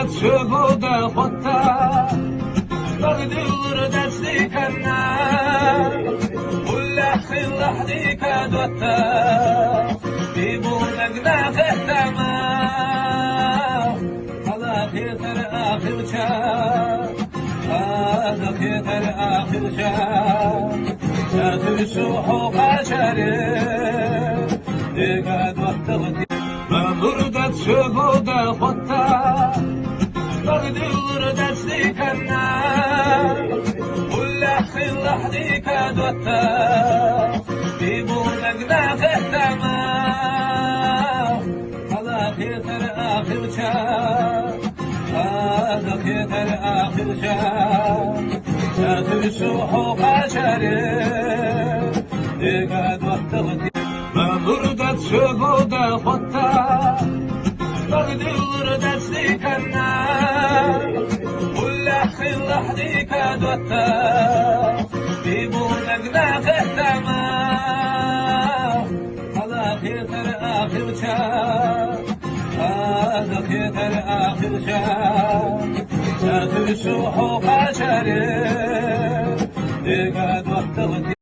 سبودا خطا بغدور دستي كنا ولا خلح ديك دوتا بيبونك ناخذ تمام هذا خير آخر شهر هذا خير آخر شهر ساترسوح قشري ديك دوتا بغداد سبودا خطا بغدور دستي كنا ولا خلح ديك دوتا بيبونك ناخذ تمام هذا خير آخر شهر هذا خير آخر شهر ساترسوح قشري ديك دوتا بغداد سبودا خطا بغدور دستي كنا ولا خلح ديك دوتا بيبونك ناخذ تمام هذا خير آخر شهر هذا خير آخر شهر ساترسوح قشري